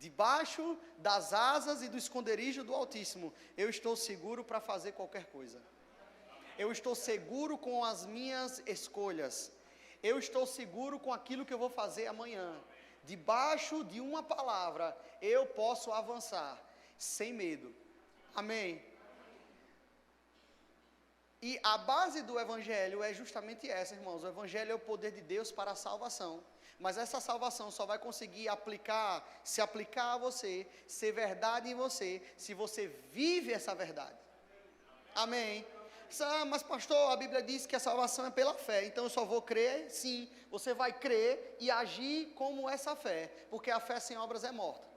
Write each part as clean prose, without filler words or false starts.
Debaixo das asas e do esconderijo do Altíssimo, eu estou seguro para fazer qualquer coisa. Eu estou seguro com as minhas escolhas. Eu estou seguro com aquilo que eu vou fazer amanhã. Debaixo de uma palavra, eu posso avançar, sem medo. Amém? E a base do Evangelho é justamente essa, irmãos. O Evangelho é o poder de Deus para a salvação. Mas essa salvação só vai conseguir se aplicar a você, ser verdade em você, se você vive essa verdade. Amém? Mas pastor, a Bíblia diz que a salvação é pela fé, então eu só vou crer? Sim, você vai crer e agir como essa fé, porque a fé sem obras é morta.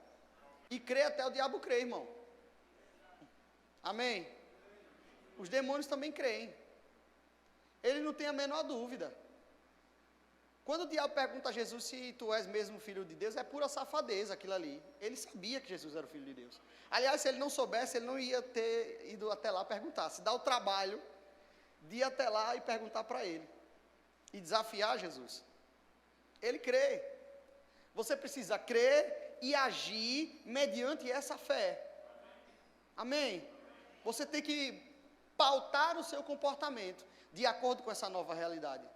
E crer até o diabo crer, irmão. Amém? Os demônios também creem. Ele não tem a menor dúvida. Quando o diabo pergunta a Jesus se tu és mesmo filho de Deus, é pura safadeza aquilo ali. Ele sabia que Jesus era o filho de Deus. Aliás, se ele não soubesse, ele não ia ter ido até lá perguntar. Se dá o trabalho de ir até lá e perguntar para ele. E desafiar Jesus. Ele crê. Você precisa crer e agir mediante essa fé. Amém? Você tem que pautar o seu comportamento de acordo com essa nova realidade.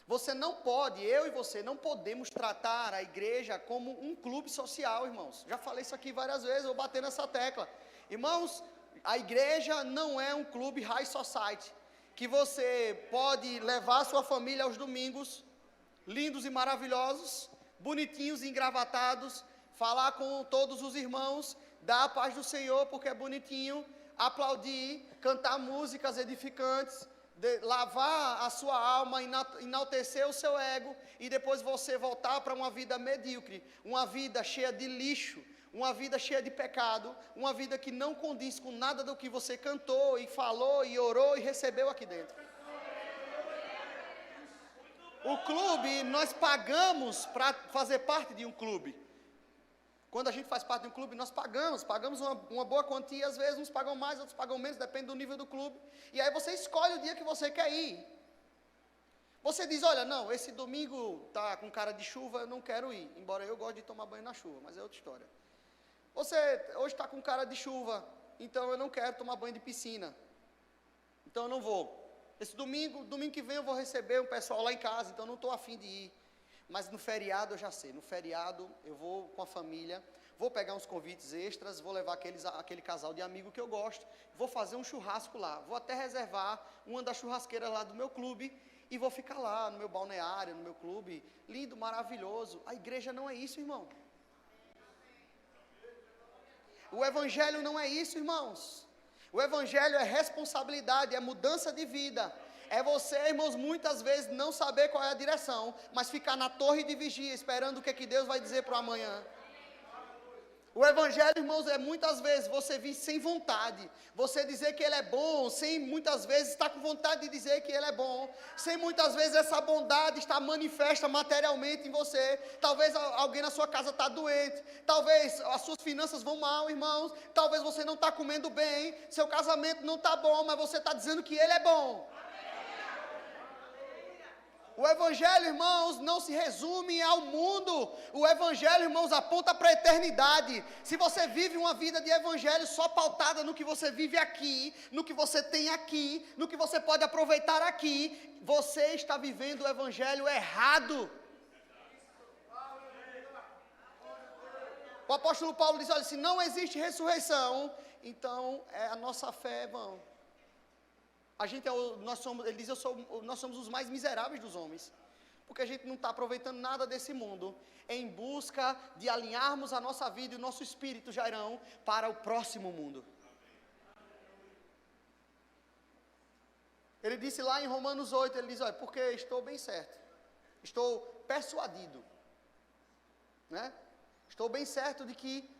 Você não pode, eu e você, não podemos tratar a igreja como um clube social, irmãos. Já falei isso aqui várias vezes, vou bater nessa tecla. Irmãos, a igreja não é um clube high society, que você pode levar sua família aos domingos, lindos e maravilhosos, bonitinhos e engravatados, falar com todos os irmãos, dar a paz do Senhor porque é bonitinho, aplaudir, cantar músicas edificantes, lavar a sua alma, enaltecer o seu ego e depois você voltar para uma vida medíocre, uma vida cheia de lixo, uma vida cheia de pecado, uma vida que não condiz com nada do que você cantou e falou e orou e recebeu aqui dentro. O clube, nós pagamos para fazer parte de um clube. Quando a gente faz parte de um clube, nós pagamos uma boa quantia, às vezes uns pagam mais, outros pagam menos, depende do nível do clube. E aí você escolhe o dia que você quer ir. Você diz, olha, não, esse domingo está com cara de chuva, eu não quero ir. Embora eu goste de tomar banho na chuva, mas é outra história. Você hoje está com cara de chuva, então eu não quero tomar banho de piscina. Então eu não vou. Esse domingo que vem eu vou receber um pessoal lá em casa, então eu não estou afim de ir. Mas no feriado eu já sei, no feriado eu vou com a família, vou pegar uns convites extras, vou levar aquele casal de amigo que eu gosto, vou fazer um churrasco lá, vou até reservar uma das churrasqueiras lá do meu clube e vou ficar lá no meu balneário, no meu clube, lindo, maravilhoso. A igreja não é isso, irmão. O evangelho não é isso, irmãos. O evangelho é responsabilidade, é mudança de vida. É você, irmãos, muitas vezes não saber qual é a direção, mas ficar na torre de vigia, esperando o que Deus vai dizer para o amanhã. O evangelho, irmãos, é muitas vezes você vir sem vontade, você dizer que ele é bom, sem muitas vezes estar com vontade de dizer que ele é bom, sem muitas vezes essa bondade estar manifesta materialmente em você. Talvez alguém na sua casa está doente, talvez as suas finanças vão mal, irmãos, talvez você não está comendo bem, seu casamento não está bom, mas você está dizendo que ele é bom. O evangelho, irmãos, não se resume ao mundo. O evangelho, irmãos, aponta para a eternidade. Se você vive uma vida de evangelho só pautada no que você vive aqui, no que você tem aqui, no que você pode aproveitar aqui, você está vivendo o evangelho errado. O apóstolo Paulo diz, olha, se não existe ressurreição, então a nossa fé é vã. Nós somos os mais miseráveis dos homens, porque a gente não está aproveitando nada desse mundo, em busca de alinharmos a nossa vida e o nosso espírito, Jairão, para o próximo mundo. Ele disse lá em Romanos 8, ele diz, olha, porque estou bem certo, estou persuadido, né? Estou bem certo de que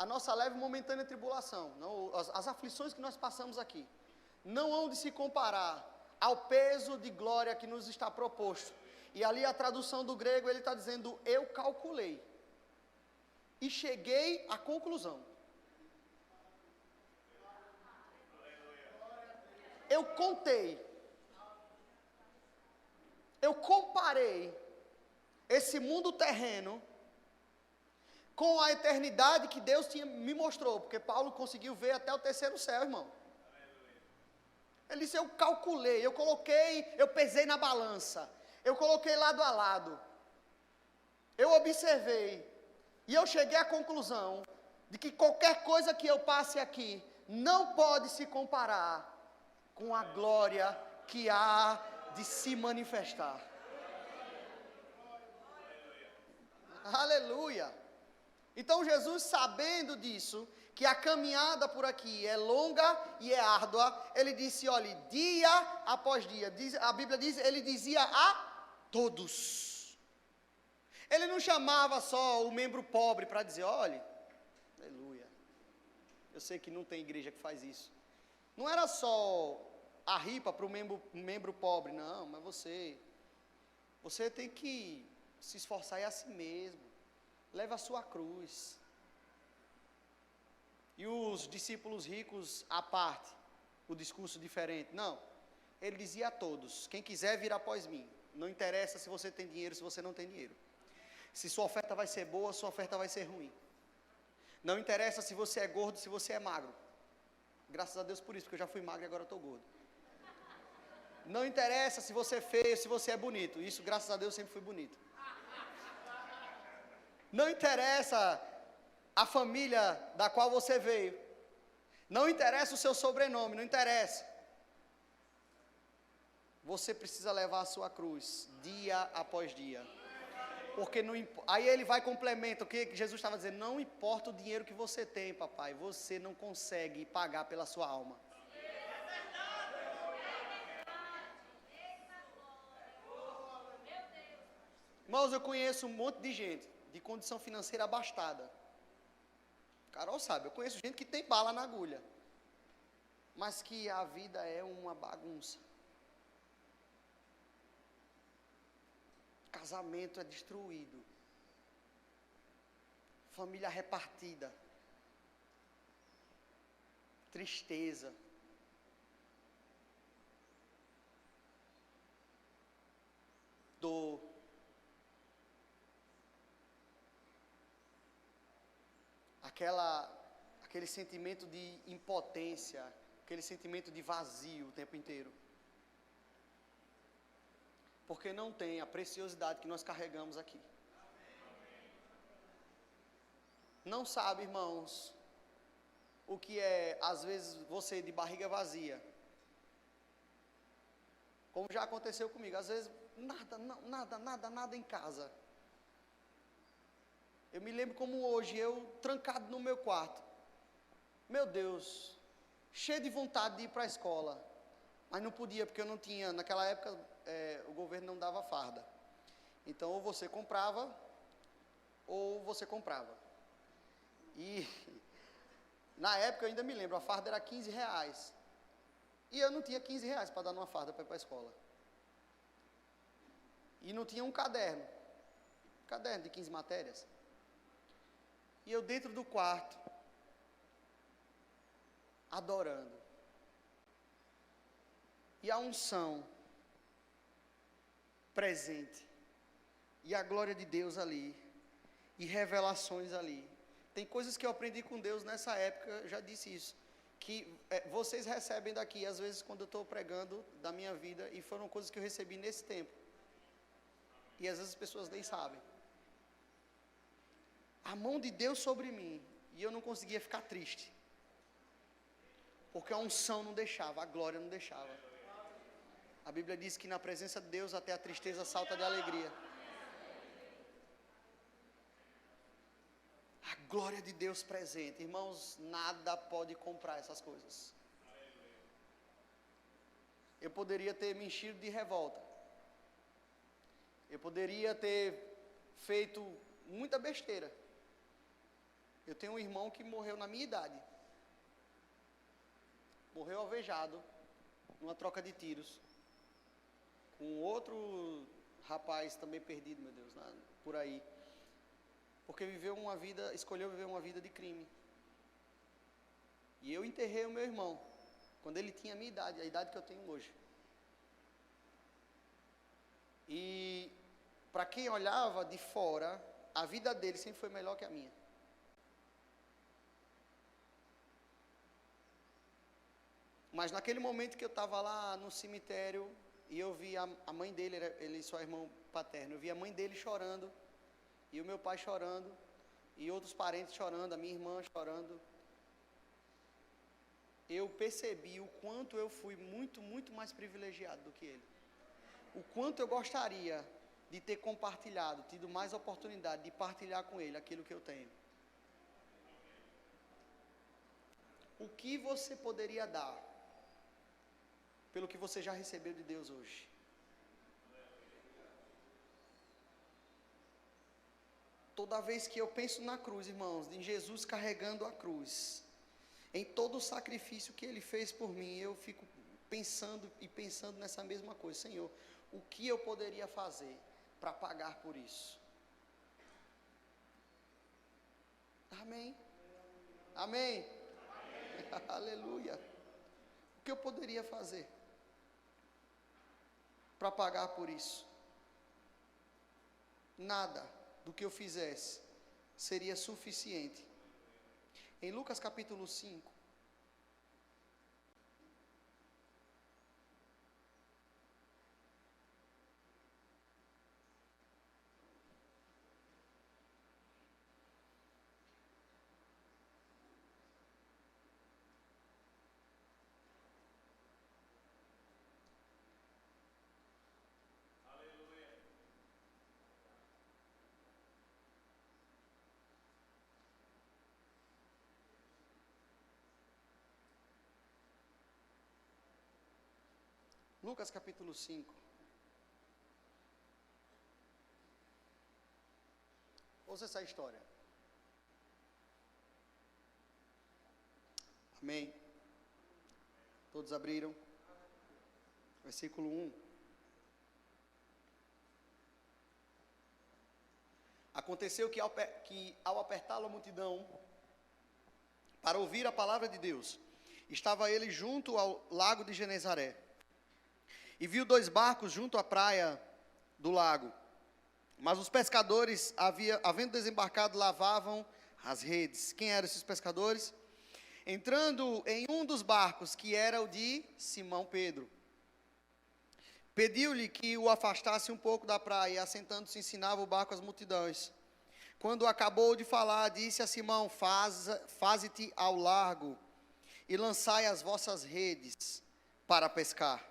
a nossa leve e momentânea tribulação, as aflições que nós passamos aqui, não hão de se comparar ao peso de glória que nos está proposto. E ali a tradução do grego, ele está dizendo, eu calculei, e cheguei à conclusão. Eu contei, eu comparei esse mundo terreno com a eternidade que Deus me mostrou, porque Paulo conseguiu ver até o terceiro céu, irmão. Ele disse, eu calculei, eu coloquei, eu pesei na balança, eu coloquei lado a lado, eu observei, e eu cheguei à conclusão de que qualquer coisa que eu passe aqui não pode se comparar com a glória que há de se manifestar. Aleluia! Então Jesus, sabendo disso, que a caminhada por aqui é longa e é árdua, ele disse, olha, dia após dia, a Bíblia diz, ele dizia a todos. Ele não chamava só o membro pobre para dizer, olha, aleluia, eu sei que não tem igreja que faz isso. Não era só a ripa para o membro pobre, não, mas você tem que se esforçar é a si mesmo, leva a sua cruz. E os discípulos ricos à parte, o discurso diferente, não, ele dizia a todos, quem quiser vir após mim, não interessa se você tem dinheiro, se você não tem dinheiro, se sua oferta vai ser boa, sua oferta vai ser ruim, não interessa se você é gordo, se você é magro, graças a Deus por isso, porque eu já fui magro e agora estou gordo. Não interessa se você é feio, se você é bonito, isso graças a Deus sempre fui bonito. Não interessa a família da qual você veio, não interessa o seu sobrenome, não interessa. Você precisa levar a sua cruz, dia após dia. Porque não, aí ele vai complementa o que Jesus estava dizendo, não importa o dinheiro que você tem, papai, você não consegue pagar pela sua alma. Irmãos, eu conheço um monte de gente de condição financeira abastada. Carol sabe, eu conheço gente que tem bala na agulha, mas que a vida é uma bagunça. Casamento é destruído, família repartida, tristeza, dor, aquele sentimento de impotência, aquele sentimento de vazio o tempo inteiro. Porque não tem a preciosidade que nós carregamos aqui. Não sabe, irmãos, o que é, às vezes, você de barriga vazia. Como já aconteceu comigo, às vezes, nada em casa. Eu me lembro como hoje, eu trancado no meu quarto. Meu Deus, cheio de vontade de ir para a escola. Mas não podia, porque eu não tinha, naquela época, o governo não dava farda. Então, ou você comprava, ou você comprava. E, na época, eu ainda me lembro, a farda era R$15. E eu não tinha R$15 para dar numa farda para ir para a escola. E não tinha um caderno de 15 matérias. E eu dentro do quarto, adorando. E a unção presente. E a glória de Deus ali. E revelações ali. Tem coisas que eu aprendi com Deus nessa época, eu já disse isso. Que vocês recebem daqui, às vezes, quando eu estou pregando da minha vida. E foram coisas que eu recebi nesse tempo. E às vezes as pessoas nem sabem. A mão de Deus sobre mim. E eu não conseguia ficar triste. Porque a unção não deixava, a glória não deixava. A Bíblia diz que na presença de Deus até a tristeza salta de alegria. A glória de Deus presente. Irmãos, nada pode comprar essas coisas. Eu poderia ter me enchido de revolta. Eu poderia ter feito muita besteira. Eu tenho um irmão que morreu na minha idade. Morreu alvejado, numa troca de tiros. Com outro rapaz também perdido, meu Deus, por aí. Porque escolheu viver uma vida de crime. E eu enterrei o meu irmão, quando ele tinha a minha idade, a idade que eu tenho hoje. E, para quem olhava de fora, a vida dele sempre foi melhor que a minha. Mas naquele momento que eu estava lá no cemitério, e eu vi a mãe dele, ele só é irmão paterno, eu vi a mãe dele chorando, e o meu pai chorando, e outros parentes chorando, a minha irmã chorando. Eu percebi o quanto eu fui muito, muito mais privilegiado do que ele. O quanto eu gostaria de ter compartilhado, tido mais oportunidade de partilhar com ele aquilo que eu tenho. O que você poderia dar pelo que você já recebeu de Deus hoje? Toda vez que eu penso na cruz, irmãos, em Jesus carregando a cruz, em todo o sacrifício que Ele fez por mim, eu fico pensando nessa mesma coisa. Senhor, o que eu poderia fazer para pagar por isso? Amém? Amém? Aleluia. O que eu poderia fazer para pagar por isso? Nada do que eu fizesse seria suficiente. Em Lucas capítulo 5, Lucas capítulo 5. Ouça essa história. Amém? Todos abriram? Versículo 1. Aconteceu que ao apertá-lo a multidão, para ouvir a palavra de Deus, estava ele junto ao lago de Genezaré. E viu 2 barcos junto à praia do lago. Mas os pescadores, havendo desembarcado, lavavam as redes. Quem eram esses pescadores? Entrando em um dos barcos, que era o de Simão Pedro, pediu-lhe que o afastasse um pouco da praia, e assentando-se ensinava o barco às multidões. Quando acabou de falar, disse a Simão: faze-te ao largo e lançai as vossas redes para pescar.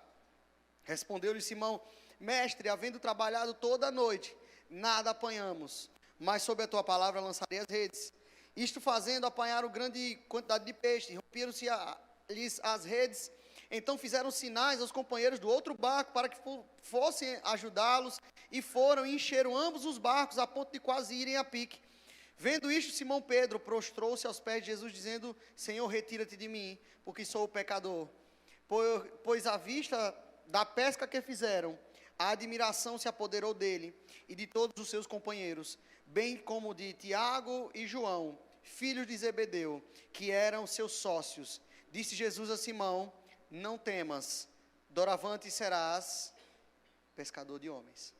Respondeu-lhe Simão: Mestre, havendo trabalhado toda a noite, nada apanhamos, mas sob a tua palavra lançarei as redes. Isto fazendo, apanharam grande quantidade de peixe, romperam-se-lhes as redes. Então fizeram sinais aos companheiros do outro barco para que fossem ajudá-los, e foram e encheram ambos os barcos a ponto de quase irem a pique. Vendo isto, Simão Pedro prostrou-se aos pés de Jesus, dizendo: Senhor, retira-te de mim, porque sou pecador. Pois à vista da pesca que fizeram, a admiração se apoderou dele e de todos os seus companheiros, bem como de Tiago e João, filhos de Zebedeu, que eram seus sócios. Disse Jesus a Simão: não temas, doravante serás pescador de homens.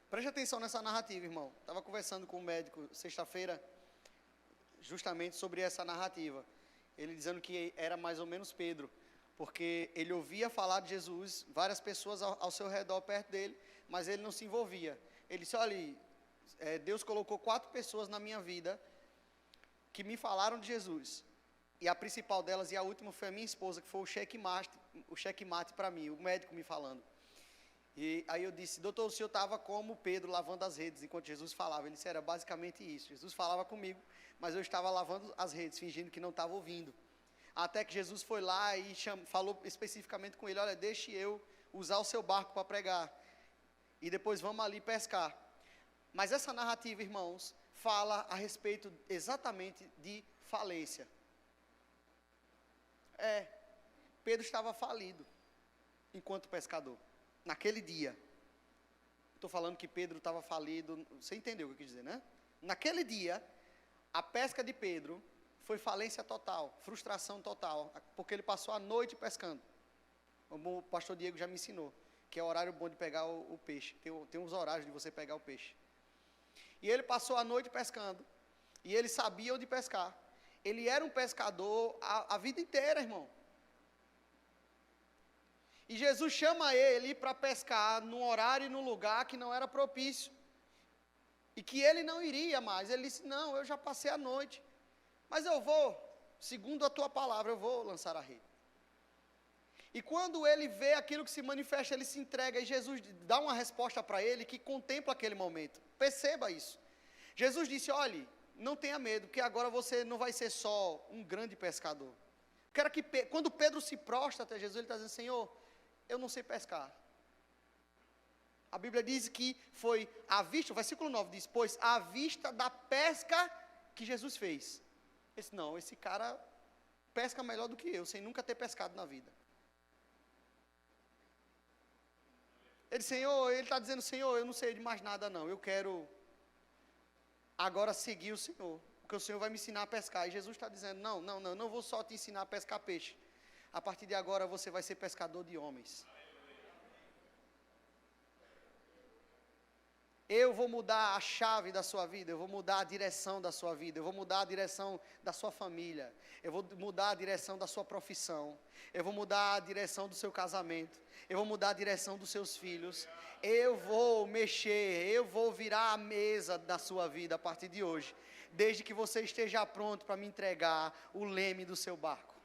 Preste atenção nessa narrativa, irmão. Estava conversando com o médico sexta-feira, justamente sobre essa narrativa. Ele dizendo que era mais ou menos Pedro, porque ele ouvia falar de Jesus, várias pessoas ao seu redor, perto dele, mas ele não se envolvia. Ele disse: olha, Deus colocou 4 pessoas na minha vida que me falaram de Jesus. E a principal delas, e a última, foi a minha esposa, que foi o checkmate para mim, o médico me falando. E aí eu disse: doutor, o senhor estava como Pedro, lavando as redes, enquanto Jesus falava. Ele disse: era basicamente isso. Jesus falava comigo, mas eu estava lavando as redes, fingindo que não estava ouvindo. Até que Jesus foi lá e falou especificamente com ele: olha, deixe eu usar o seu barco para pregar, e depois vamos ali pescar. Mas essa narrativa, irmãos, fala a respeito exatamente de falência. Pedro estava falido enquanto pescador, naquele dia. Estou falando que Pedro estava falido, você entendeu o que eu quis dizer, né? Naquele dia, a pesca de Pedro foi falência total, frustração total, porque ele passou a noite pescando, como o pastor Diego já me ensinou, que é o horário bom de pegar o peixe, tem uns horários de você pegar o peixe. E ele passou a noite pescando, e ele sabia onde pescar, Ele era um pescador a vida inteira, irmão. E Jesus chama ele para pescar num horário e num lugar que não era propício. E que ele não iria mais. Ele disse, não, eu já passei a noite. Mas eu vou, segundo a tua palavra, eu vou lançar a rede. E quando ele vê aquilo que se manifesta, ele se entrega. E Jesus dá uma resposta para ele que contempla aquele momento. Perceba isso. Jesus disse, olhe, não tenha medo, porque agora você não vai ser só um grande pescador. Quero que, quando Pedro se prostra até Jesus, ele está dizendo, Senhor, eu não sei pescar. A Bíblia diz que foi à vista, o versículo 9 diz, pois à vista da pesca que Jesus fez. Ele disse, não, esse cara pesca melhor do que eu, sem nunca ter pescado na vida. Ele, Senhor, ele está dizendo, Senhor, eu não sei de mais nada não, eu quero agora seguir o Senhor, porque o Senhor vai me ensinar a pescar. E Jesus está dizendo, não vou só te ensinar a pescar peixe. A partir de agora você vai ser pescador de homens. Eu vou mudar a chave da sua vida, eu vou mudar a direção da sua vida, eu vou mudar a direção da sua família, eu vou mudar a direção da sua profissão, eu vou mudar a direção do seu casamento, eu vou mudar a direção dos seus filhos, eu vou mexer, eu vou virar a mesa da sua vida a partir de hoje, desde que você esteja pronto para me entregar o leme do seu barco.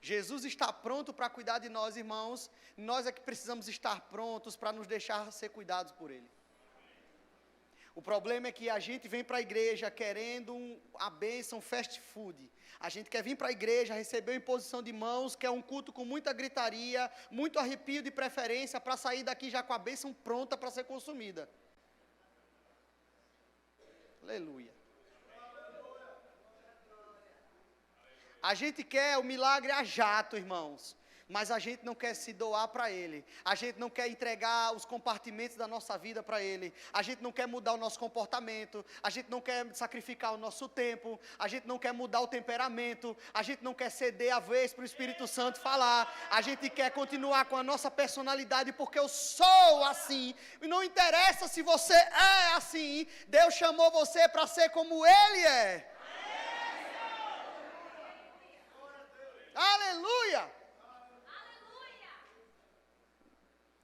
Jesus está pronto para cuidar de nós, irmãos. Nós é que precisamos estar prontos para nos deixar ser cuidados por Ele. O problema é que a gente vem para a igreja querendo a bênção fast food. A gente quer vir para a igreja, receber uma imposição de mãos, quer um culto com muita gritaria, muito arrepio de preferência, para sair daqui já com a bênção pronta para ser consumida. Aleluia. A gente quer o milagre a jato, irmãos, mas a gente não quer se doar para Ele. A gente não quer entregar os compartimentos da nossa vida para Ele. A gente não quer mudar o nosso comportamento. A gente não quer sacrificar o nosso tempo. A gente não quer mudar o temperamento. A gente não quer ceder a vez para o Espírito Santo falar. A gente quer continuar com a nossa personalidade, porque eu sou assim. E não interessa se você é assim. Deus chamou você para ser como Ele é. Aleluia!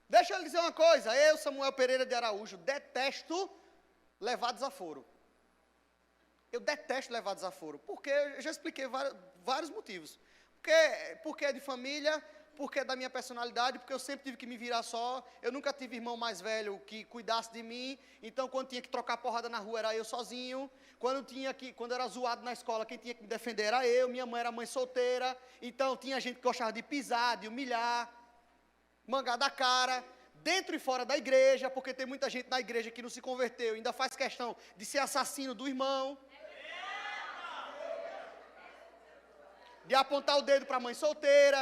Deixa eu lhe dizer uma coisa. Eu, Samuel Pereira de Araújo, detesto levar desaforo. Eu detesto levar desaforo. Porque eu já expliquei vários motivos. Porque é de família, porque é da minha personalidade, porque eu sempre tive que me virar só. Eu nunca tive irmão mais velho que cuidasse de mim. Então, quando tinha que trocar porrada na rua, era eu sozinho. Quando era zoado na escola, quem tinha que me defender era eu. Minha mãe era mãe solteira. Então, tinha gente que gostava de pisar, de humilhar, mangar da cara, dentro e fora da igreja, porque tem muita gente na igreja que não se converteu, ainda faz questão de ser assassino do irmão. De apontar o dedo para a mãe solteira.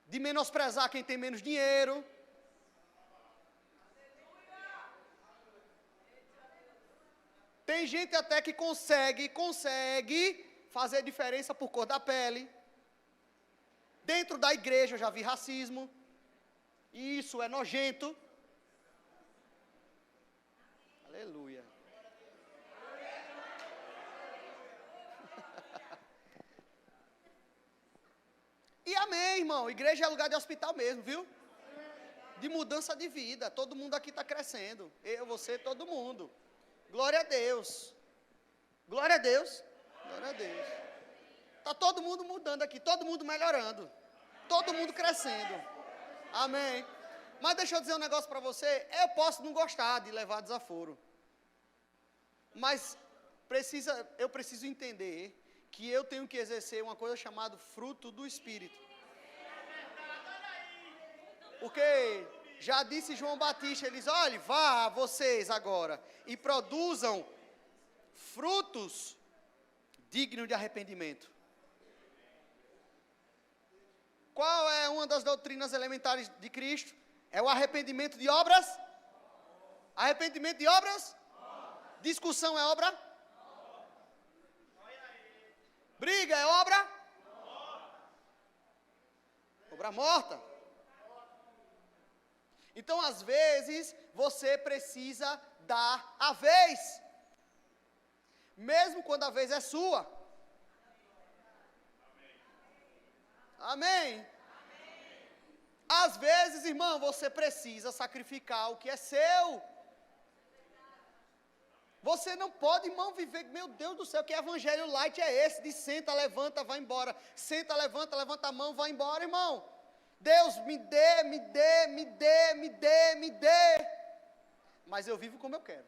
De menosprezar quem tem menos dinheiro. Tem gente até que consegue fazer diferença por cor da pele. Dentro da igreja eu já vi racismo. E isso é nojento. Aleluia. E amém, irmão. Igreja é lugar de hospital mesmo, viu? De mudança de vida. Todo mundo aqui está crescendo. Eu, você, todo mundo. Glória a Deus. Glória a Deus. Glória a Deus. Está todo mundo mudando aqui. Todo mundo melhorando. Todo mundo crescendo. Amém. Mas deixa eu dizer um negócio para você. Eu posso não gostar de levar desaforo. Mas eu preciso entender que eu tenho que exercer uma coisa chamada fruto do Espírito. Porque já disse João Batista, ele diz, olha, vá vocês agora e produzam frutos dignos de arrependimento. Qual é uma das doutrinas elementares de Cristo? É o arrependimento de obras? Arrependimento de obras? Discussão é obra? Briga é obra? Obra morta. Então, às vezes, você precisa dar a vez. Mesmo quando a vez é sua. Amém? Às vezes, irmão, você precisa sacrificar o que é seu. Você não pode, irmão, viver, meu Deus do céu, que evangelho light é esse? De senta, levanta, vai embora. Senta, levanta a mão, vai embora, irmão. Deus, me dê, me dê, me dê, me dê, me dê. Mas eu vivo como eu quero.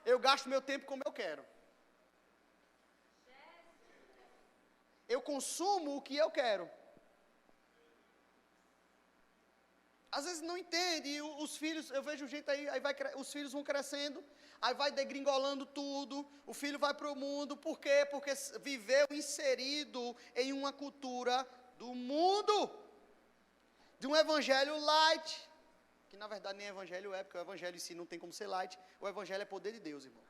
Eu gasto meu tempo como eu quero. Eu consumo o que eu quero. Às vezes não entende, e os filhos, eu vejo gente aí vai, os filhos vão crescendo, aí vai degringolando tudo, o filho vai para o mundo, por quê? Porque viveu inserido em uma cultura do mundo, de um evangelho light, que na verdade nem evangelho é, porque o evangelho em si não tem como ser light, o evangelho é poder de Deus, irmão.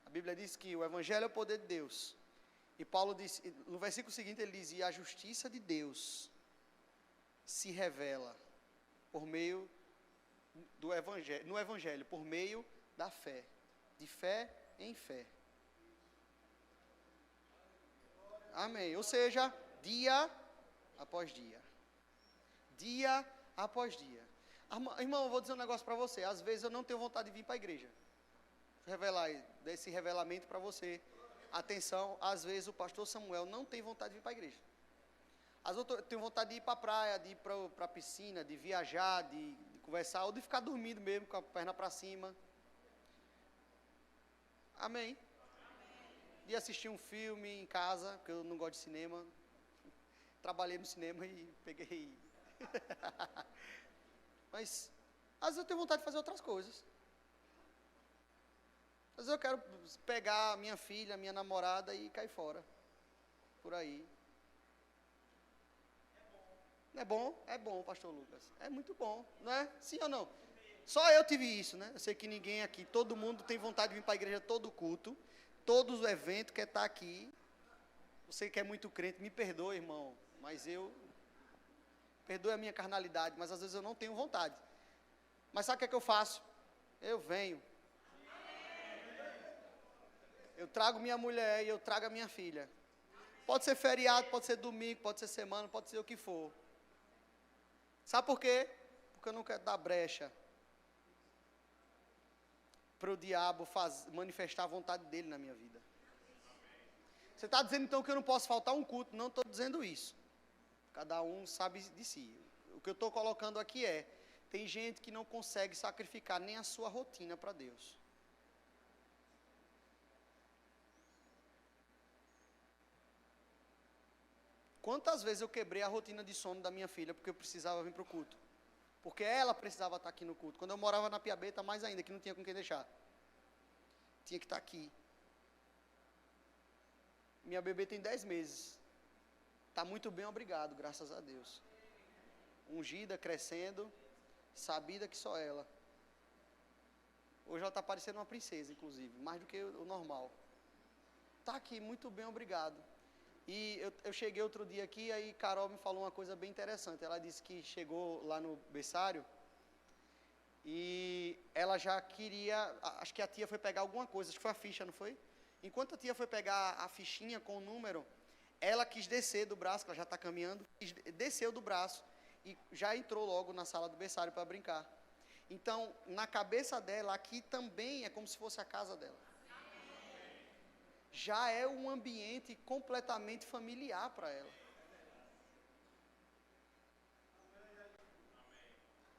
A Bíblia diz que o evangelho é o poder de Deus, e Paulo diz, no versículo seguinte ele diz, e a justiça de Deus se revela por meio do evangelho, no evangelho, por meio da fé, de fé em fé. Amém. Ou seja, dia após dia. Dia após dia. Irmão, eu vou dizer um negócio para você. Às vezes eu não tenho vontade de vir para a igreja. Revelar desse revelamento para você. Atenção, às vezes o pastor Samuel não tem vontade de vir para a igreja. Às vezes eu tenho vontade de ir para a praia, de ir para a piscina, de viajar, de conversar, ou de ficar dormindo mesmo, com a perna para cima. Amém. De assistir um filme em casa, porque eu não gosto de cinema. Trabalhei no cinema e peguei. Mas, às vezes eu tenho vontade de fazer outras coisas. Às vezes eu quero pegar minha filha, minha namorada e cair fora. Por aí. É bom? É bom, pastor Lucas. É muito bom, não é? Sim ou não? Só eu tive isso, né? Eu sei que ninguém aqui, todo mundo tem vontade de vir para a igreja todo culto, todos os eventos, quer estar aqui. Você que é muito crente, me perdoe, irmão, mas perdoe a minha carnalidade, mas às vezes eu não tenho vontade. Mas sabe o que é que eu faço? Eu venho. Eu trago minha mulher e eu trago a minha filha. Pode ser feriado, pode ser domingo, pode ser semana, pode ser o que for. Sabe por quê? Porque eu não quero dar brecha para o diabo manifestar a vontade dele na minha vida. Você está dizendo então que eu não posso faltar um culto? Não estou dizendo isso. Cada um sabe de si. O que eu estou colocando aqui tem gente que não consegue sacrificar nem a sua rotina para Deus. Quantas vezes eu quebrei a rotina de sono da minha filha porque eu precisava vir para o culto? Porque ela precisava estar aqui no culto. Quando eu morava na Piabeta, mais ainda, que não tinha com quem deixar. Tinha que estar aqui. Minha bebê tem 10 meses. Está muito bem, obrigado, graças a Deus. Ungida, crescendo, sabida que só ela. Hoje ela está parecendo uma princesa, inclusive, mais do que o normal. Está aqui, muito bem, obrigado. E eu cheguei outro dia aqui, aí Carol me falou uma coisa bem interessante. Ela disse que chegou lá no berçário e ela já queria, acho que a tia foi pegar alguma coisa, acho que foi a ficha, não foi? Enquanto a tia foi pegar a fichinha com o número, ela quis descer do braço, que ela já está caminhando, desceu do braço e já entrou logo na sala do berçário para brincar. Então, na cabeça dela, aqui também é como se fosse a casa dela. Já é um ambiente completamente familiar para ela.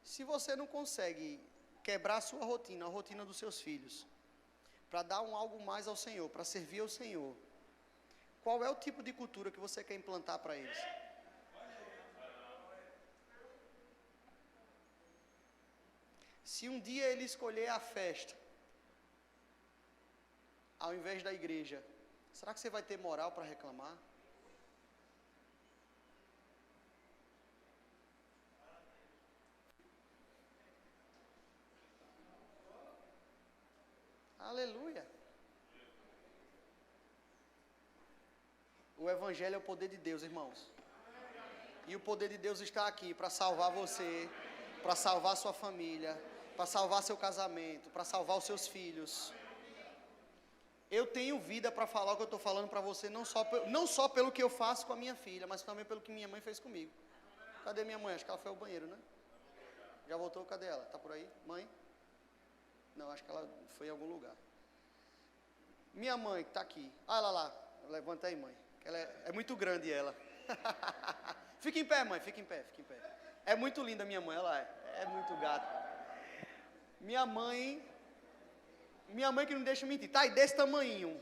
Se você não consegue quebrar a sua rotina, a rotina dos seus filhos, para dar algo mais ao Senhor, para servir ao Senhor, qual é o tipo de cultura que você quer implantar para eles? Se um dia ele escolher a festa, ao invés da igreja, será que você vai ter moral para reclamar? Aleluia. O evangelho é o poder de Deus, irmãos. E o poder de Deus está aqui para salvar você, para salvar sua família, para salvar seu casamento, para salvar os seus filhos. Eu tenho vida para falar o que eu estou falando para você, não só pelo que eu faço com a minha filha, mas também pelo que minha mãe fez comigo. Cadê minha mãe? Acho que ela foi ao banheiro, né? Já voltou? Cadê ela? Está por aí? Mãe? Não, acho que ela foi em algum lugar. Minha mãe que está aqui. Ah, ela lá. Levanta aí, mãe. Ela é muito grande ela. Fica em pé, mãe. Fica em pé, fica em pé. É muito linda minha mãe, ela é muito gata. Minha mãe que não deixa mentir. Tá aí desse tamanhinho.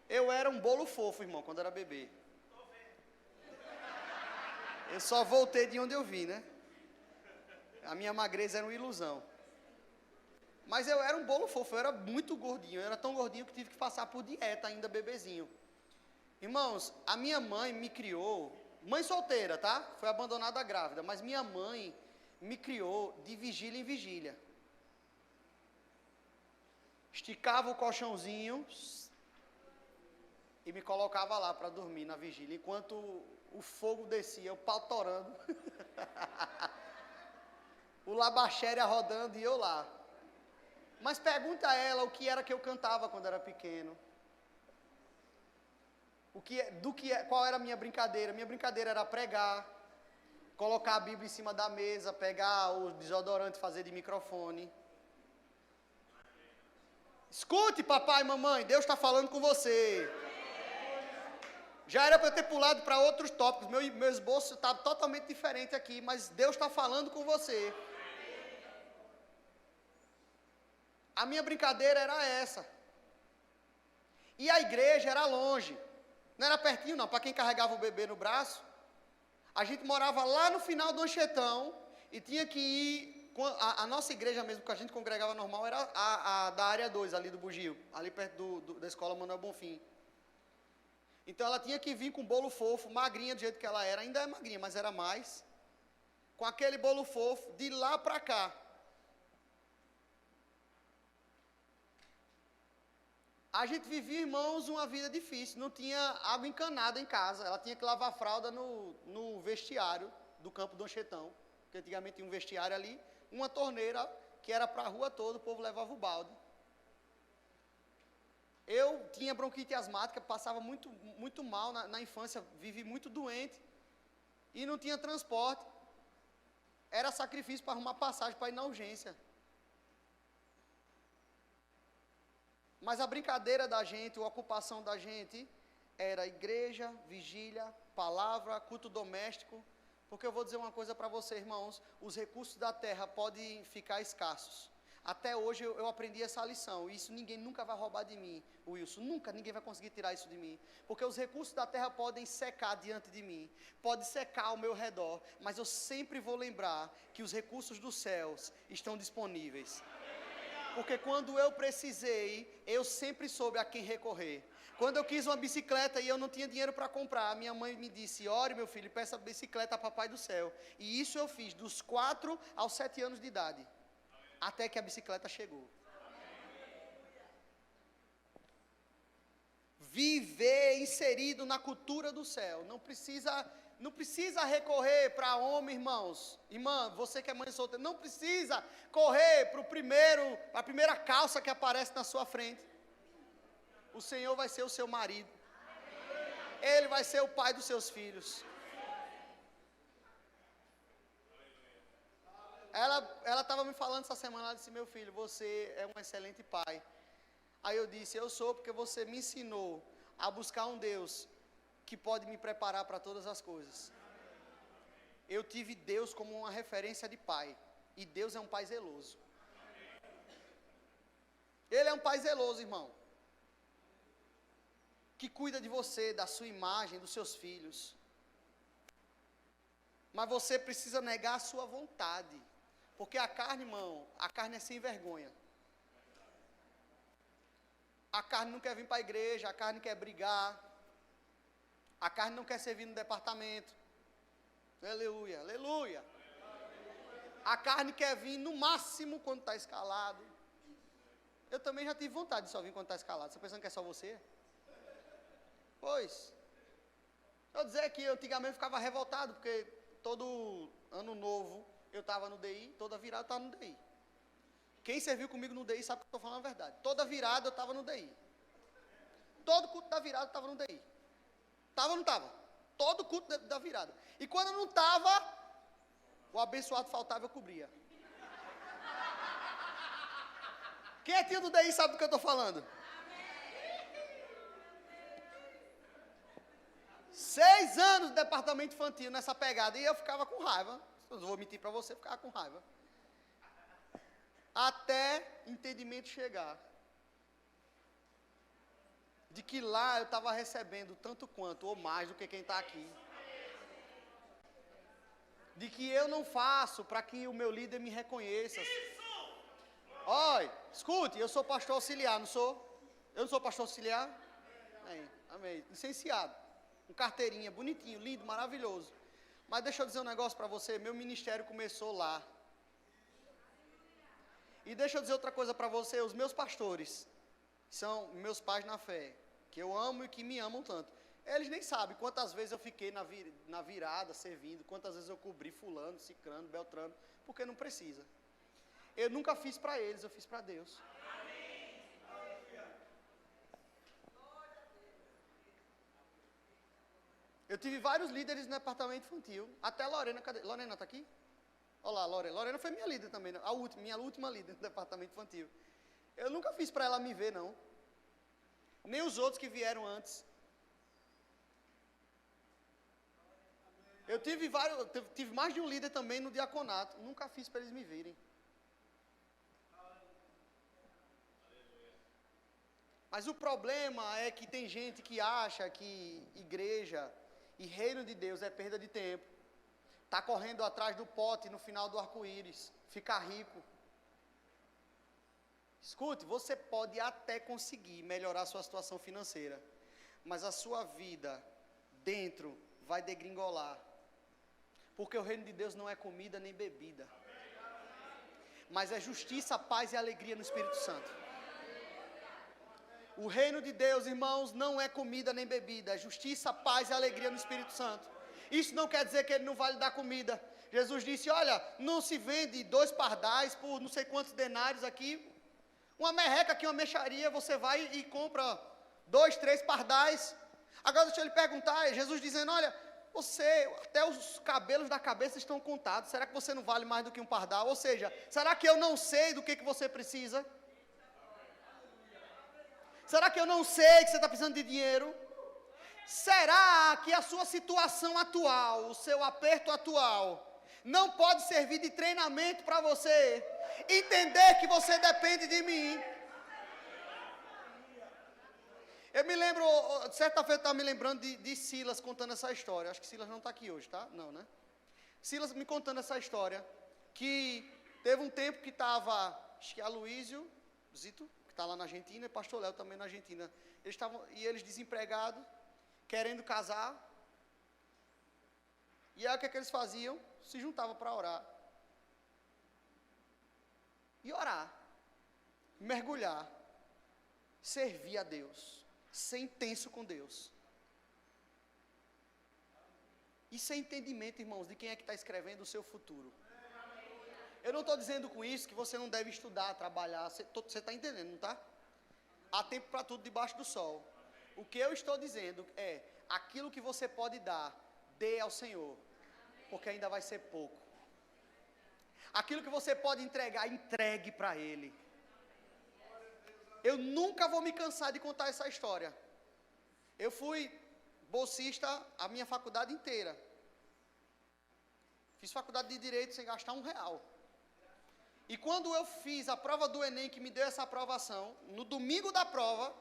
Eu era um bolo fofo, irmão, quando era bebê. Eu só voltei de onde eu vim, né? A minha magreza era uma ilusão. Mas eu era um bolo fofo, eu era muito gordinho. Eu era tão gordinho que tive que passar por dieta ainda bebezinho. Irmãos, a minha mãe me criou, mãe solteira, tá? Foi abandonada grávida, mas minha mãe me criou de vigília em vigília. Esticava o colchãozinho e me colocava lá para dormir na vigília, enquanto o fogo descia, o pau torando, o labaxéria rodando e eu lá. Mas pergunta a ela o que era que eu cantava quando era pequeno. Qual era a minha brincadeira? Minha brincadeira era pregar, colocar a Bíblia em cima da mesa, pegar o desodorante e fazer de microfone. Escute, papai e mamãe, Deus está falando com você. Já era para eu ter pulado para outros tópicos, meu esboço está totalmente diferente aqui, mas Deus está falando com você. A minha brincadeira era essa. E a igreja era longe. Não era pertinho não, para quem carregava o bebê no braço. A gente morava lá no final do Anchetão e tinha que ir... A nossa igreja mesmo, que a gente congregava normal, era a da área 2, ali do Bugio, ali perto da escola Manuel Bonfim. Então ela tinha que vir com bolo fofo, magrinha do jeito que ela era, ainda é magrinha, mas era mais. Com aquele bolo fofo, de lá para cá. A gente vivia, irmãos, uma vida difícil, não tinha água encanada em casa, ela tinha que lavar a fralda no vestiário do campo do Anchetão, porque antigamente tinha um vestiário ali, uma torneira que era para a rua toda, o povo levava o balde. Eu tinha bronquite asmática, passava muito mal na infância, vivi muito doente, e não tinha transporte, era sacrifício para arrumar passagem para ir na urgência. Mas a brincadeira da gente, a ocupação da gente, era igreja, vigília, palavra, culto doméstico. Porque eu vou dizer uma coisa para você, irmãos, os recursos da terra podem ficar escassos. Até hoje eu aprendi essa lição, e isso ninguém nunca vai roubar de mim, Wilson, nunca ninguém vai conseguir tirar isso de mim. Porque os recursos da terra podem secar diante de mim, pode secar ao meu redor, mas eu sempre vou lembrar que os recursos dos céus estão disponíveis. Porque quando eu precisei, eu sempre soube a quem recorrer. Quando eu quis uma bicicleta e eu não tinha dinheiro para comprar, minha mãe me disse, ore meu filho, peça a bicicleta a papai do céu. E isso eu fiz dos 4 aos 7 anos de idade, até que a bicicleta chegou. Viver inserido na cultura do céu, não precisa recorrer para homem, irmãos. Irmã, você que é mãe solteira, não precisa correr para a primeira calça que aparece na sua frente. O Senhor vai ser o seu marido. Ele vai ser o pai dos seus filhos. Ela estava me falando essa semana, ela disse, meu filho, você é um excelente pai. Aí eu disse, eu sou porque você me ensinou a buscar um Deus que pode me preparar para todas as coisas. Eu tive Deus como uma referência de pai. E Deus é um pai zeloso. Ele é um pai zeloso, irmão. Que cuida de você, da sua imagem, dos seus filhos. Mas você precisa negar a sua vontade. Porque a carne, irmão, a carne é sem vergonha. A carne não quer vir para a igreja, a carne quer brigar. A carne não quer servir no departamento. Aleluia, aleluia. A carne quer vir no máximo quando está escalado. Eu também já tive vontade de só vir quando está escalado. Você pensando que é só você? Pois. Eu dizer que eu antigamente ficava revoltado, porque todo ano novo eu estava no DI, toda virada eu estava no DI. Quem serviu comigo no DI sabe que eu estou falando a verdade. Toda virada eu estava no DI. Todo culto da virada eu estava no DI. Estava ou não estava? Todo culto da virada. E quando eu não estava, o abençoado faltava, eu cobria. Quem é tio do DI sabe do que eu estou falando? 6 anos de departamento infantil nessa pegada. E eu ficava com raiva. Eu não vou mentir para você, eu ficava com raiva. Até entendimento chegar. De que lá eu estava recebendo tanto quanto, ou mais do que quem está aqui. De que eu não faço para que o meu líder me reconheça. Olha, escute, eu sou pastor auxiliar, não sou? Eu não sou pastor auxiliar? Amém. Licenciado. Com carteirinha, bonitinho, lindo, maravilhoso. Mas deixa eu dizer um negócio para você, meu ministério começou lá. E deixa eu dizer outra coisa para você, os meus pastores, são meus pais na fé, que eu amo e que me amam tanto. Eles nem sabem quantas vezes eu fiquei na virada, servindo, quantas vezes eu cobri fulano, cicrano, beltrano, porque não precisa. Eu nunca fiz para eles, eu fiz para Deus. Eu tive vários líderes no departamento infantil, até a Lorena, cadê? Lorena está aqui? Olha lá, Lorena. Lorena foi minha líder também, minha última líder no departamento infantil. Eu nunca fiz para ela me ver, não. Nem os outros que vieram antes. Eu tive mais de um líder também no diaconato. Nunca fiz para eles me verem. Mas o problema é que tem gente que acha que igreja e reino de Deus é perda de tempo. Está correndo atrás do pote no final do arco-íris, ficar rico. Escute, você pode até conseguir melhorar a sua situação financeira, mas a sua vida dentro vai degringolar. Porque o reino de Deus não é comida nem bebida, mas é justiça, paz e alegria no Espírito Santo. O reino de Deus, irmãos, não é comida nem bebida, é justiça, paz e alegria no Espírito Santo. Isso não quer dizer que ele não vai lhe dar comida. Jesus disse, olha, não se vende 2 pardais por não sei quantos denários aqui. Uma merreca aqui, uma mexaria, você vai e compra 2, 3 pardais. Agora deixa eu lhe perguntar, Jesus dizendo, olha, até os cabelos da cabeça estão contados. Será que você não vale mais do que um pardal? Ou seja, será que eu não sei do que você precisa? Será que eu não sei que você está precisando de dinheiro? Será que a sua situação atual, o seu aperto atual, não pode servir de treinamento para você entender que você depende de mim? Eu me lembro, certa feita eu estava me lembrando de Silas contando essa história. Acho que Silas não está aqui hoje, tá? Não, né? Silas me contando essa história, que teve um tempo que estava, acho que Aloísio, Zito, que está lá na Argentina, e pastor Léo também na Argentina. Eles desempregados, querendo casar. E aí o que eles faziam? Se juntavam para orar. E orar. Mergulhar. Servir a Deus. Ser intenso com Deus. Isso é entendimento, irmãos, de quem é que está escrevendo o seu futuro. Eu não estou dizendo com isso que você não deve estudar, trabalhar. Você está entendendo, não está? Há tempo para tudo debaixo do sol. O que eu estou dizendo é, aquilo que você pode dar, dê ao Senhor. Porque ainda vai ser pouco. Aquilo que você pode entregar, entregue para Ele. Eu nunca vou me cansar de contar essa história. Eu fui bolsista a minha faculdade inteira. Fiz faculdade de Direito sem gastar R$1. E quando eu fiz a prova do Enem, que me deu essa aprovação, no domingo da prova,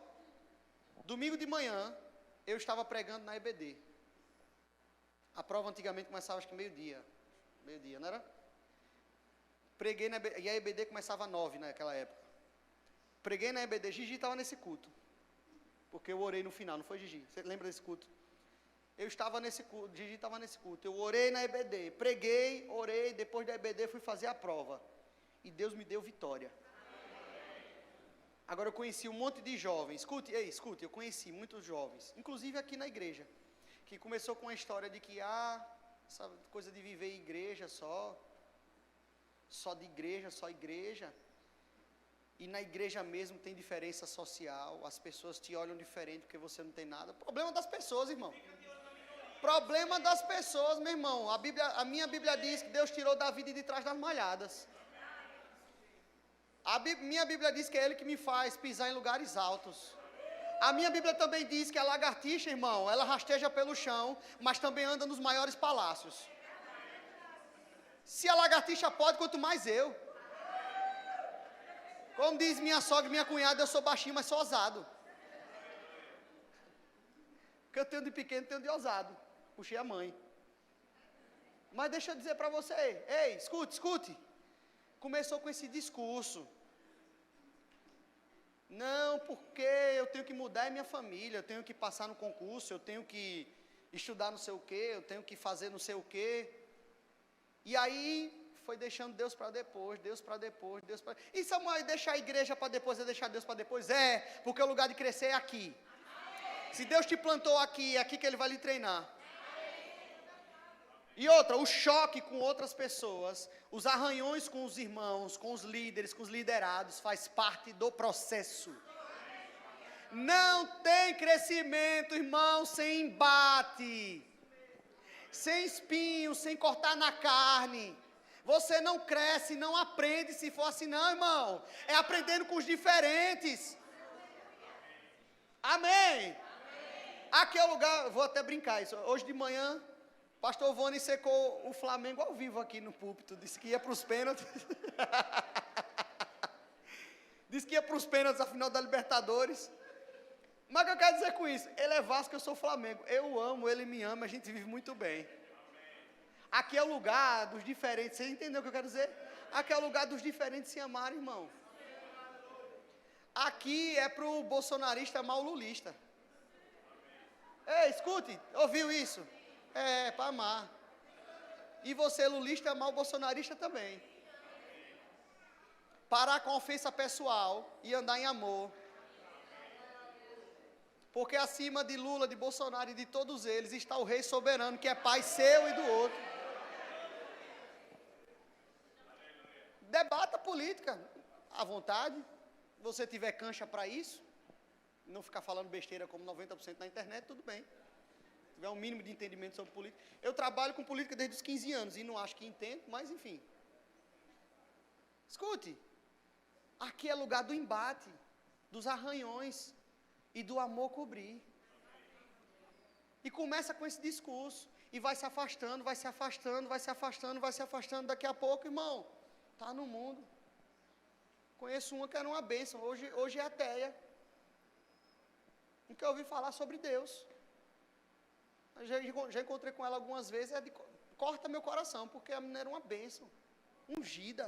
domingo de manhã, eu estava pregando na EBD. A prova antigamente começava acho que meio-dia. Meio-dia, não era? Preguei na EBD, e a EBD começava 9 naquela época. Preguei na EBD, Gigi estava nesse culto. Porque eu orei no final, não foi Gigi? Você lembra desse culto? Eu estava nesse culto, Gigi estava nesse culto. Eu orei na EBD, preguei, orei, depois da EBD fui fazer a prova. E Deus me deu vitória. Agora eu conheci um monte de jovens. Escute, eu conheci muitos jovens, inclusive aqui na igreja, que começou com a história de que, Essa coisa de viver em igreja só de igreja, só igreja. E na igreja mesmo tem diferença social, as pessoas te olham diferente porque você não tem nada. Problema das pessoas, irmão. Problema das pessoas, meu irmão. A minha Bíblia diz que Deus tirou Davi de trás das malhadas. Minha Bíblia diz que é Ele que me faz pisar em lugares altos. A minha Bíblia também diz que a lagartixa, irmão, ela rasteja pelo chão, mas também anda nos maiores palácios. Se a lagartixa pode, quanto mais eu. Como diz minha sogra e minha cunhada, eu sou baixinho, mas sou ousado. O que eu tenho de pequeno, tenho de ousado. Puxei a mãe. Mas deixa eu dizer para você, ei, escute. Começou com esse discurso. Não, porque eu tenho que mudar a minha família, eu tenho que passar no concurso, eu tenho que estudar não sei o quê, eu tenho que fazer não sei o quê. E aí foi deixando Deus para depois, Deus para depois, Deus para... E Samuel, deixar a igreja para depois é deixar Deus para depois? É, porque o lugar de crescer é aqui. Se Deus te plantou aqui, é aqui que Ele vai lhe treinar. E outra, o choque com outras pessoas, os arranhões com os irmãos, com os líderes, com os liderados, faz parte do processo. Não tem crescimento, irmão, sem embate, sem espinho, sem cortar na carne. Você não cresce, não aprende se for assim, não, irmão. É aprendendo com os diferentes. Amém. Aqui é o lugar, vou até brincar isso. Hoje de manhã, pastor Vone secou o Flamengo ao vivo aqui no púlpito. Disse que ia para os pênaltis. Disse que ia para os pênaltis a final da Libertadores. Mas o que eu quero dizer com isso? Ele é Vasco, eu sou Flamengo. Eu amo, ele me ama, a gente vive muito bem. Aqui é o lugar dos diferentes. Você entendeu o que eu quero dizer? Aqui é o lugar dos diferentes se amarem, irmão. Aqui é para o bolsonarista amar o lulista. Ei, escute, ouviu isso? É, para amar. E você, lulista, amar o bolsonarista também. Parar com a ofensa pessoal e andar em amor. Porque acima de Lula, de Bolsonaro e de todos eles está o rei soberano, que é pai seu e do outro. Debata política à vontade. Se você tiver cancha para isso, não ficar falando besteira como 90% na internet, tudo bem. Se tiver um mínimo de entendimento sobre política. Eu trabalho com política desde os 15 anos e não acho que entendo, mas enfim. Escute, aqui é lugar do embate, dos arranhões e do amor cobrir. E começa com esse discurso e vai se afastando, vai se afastando, vai se afastando, vai se afastando. Daqui a pouco, irmão, está no mundo. Conheço uma que era uma bênção, hoje é ateia. Nunca ouvi falar sobre Deus. Já encontrei com ela algumas vezes, corta meu coração, porque a menina era uma bênção, ungida.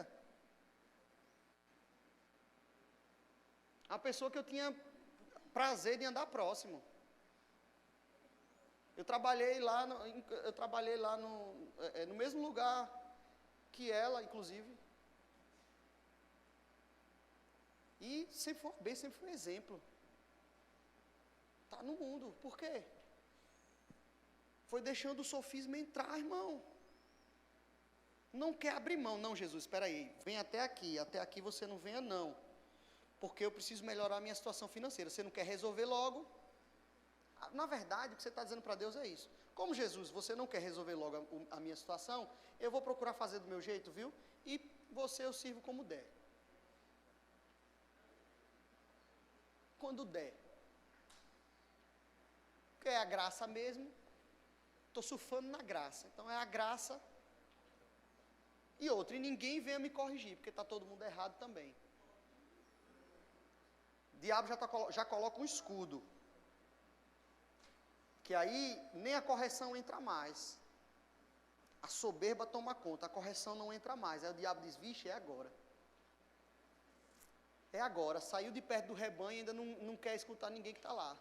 A pessoa que eu tinha prazer de andar próximo. Eu trabalhei lá no mesmo lugar que ela, inclusive. E sempre foi bem, sempre foi exemplo. Está no mundo. Por quê? Foi deixando o sofisma entrar, irmão. Não quer abrir mão. Não, Jesus, espera aí. Vem até aqui você não venha, não. Porque eu preciso melhorar a minha situação financeira. Você não quer resolver logo? Na verdade, o que você está dizendo para Deus é isso. Como Jesus, você não quer resolver logo a minha situação, eu vou procurar fazer do meu jeito, viu? E você eu sirvo como der. Quando der. Porque é a graça mesmo. Estou surfando na graça. Então é a graça. E outra, e ninguém venha me corrigir, porque está todo mundo errado também. O diabo já coloca um escudo. Que aí nem a correção entra mais. A soberba toma conta, a correção não entra mais. Aí o diabo diz, vixe, é agora. É agora, saiu de perto do rebanho e ainda não quer escutar ninguém que está lá.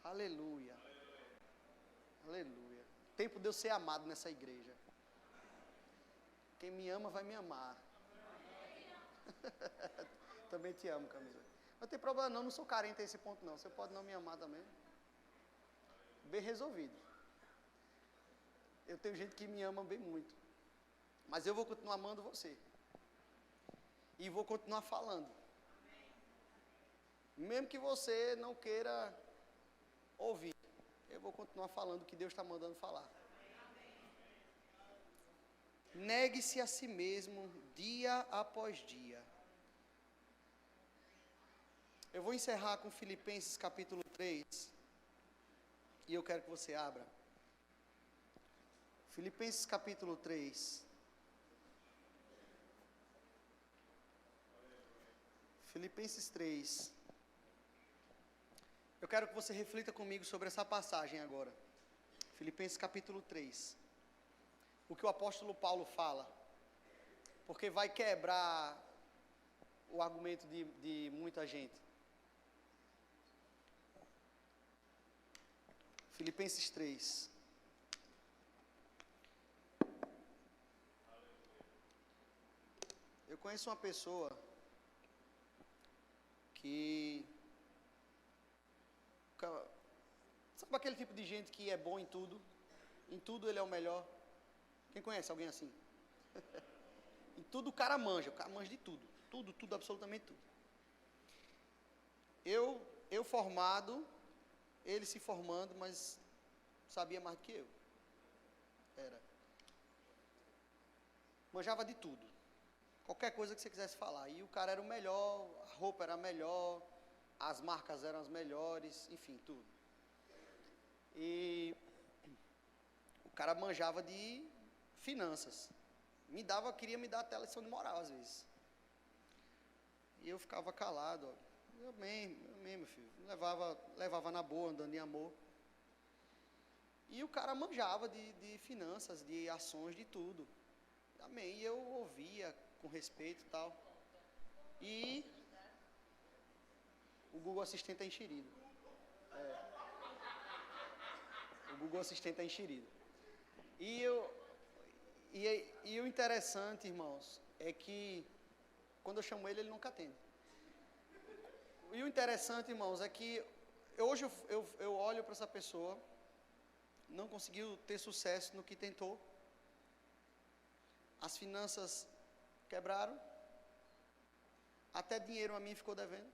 Aleluia. Aleluia. Tempo de eu ser amado nessa igreja. Quem me ama vai me amar. Também te amo, Camila. Não tem problema não sou carente a esse ponto não. Você pode não me amar também. Bem resolvido. Eu tenho gente que me ama bem muito. Mas eu vou continuar amando você. E vou continuar falando. Mesmo que você não queira ouvir. Eu vou continuar falando o que Deus está mandando falar. Negue-se a si mesmo dia após dia. Eu vou encerrar com Filipenses capítulo 3. E eu quero que você abra. Filipenses capítulo 3. Filipenses 3. Eu quero que você reflita comigo sobre essa passagem agora. Filipenses capítulo 3. O que o apóstolo Paulo fala. Porque vai quebrar o argumento de muita gente. Filipenses 3. Eu conheço uma pessoa que... Sabe aquele tipo de gente que é bom em tudo? Em tudo ele é o melhor. Quem conhece alguém assim? Em tudo o cara manja de tudo. Tudo, absolutamente tudo. Eu formado, ele se formando, mas sabia mais do que eu. Era. Manjava de tudo. Qualquer coisa que você quisesse falar. E o cara era o melhor, a roupa era a melhor, as marcas eram as melhores, enfim, tudo. E o cara manjava de finanças. Queria me dar até lição de moral às vezes. E eu ficava calado, ó. Eu mesmo, meu filho. Levava na boa, andando em amor. E o cara manjava de finanças, de ações, de tudo. Amém. E eu ouvia com respeito e tal. E o Google Assistente está enxerido. O Google Assistente está enxerido. E o interessante, irmãos, é que quando eu chamo ele nunca atende. E o interessante, irmãos, é que hoje eu olho para essa pessoa, não conseguiu ter sucesso no que tentou. As finanças quebraram. Até dinheiro a mim ficou devendo.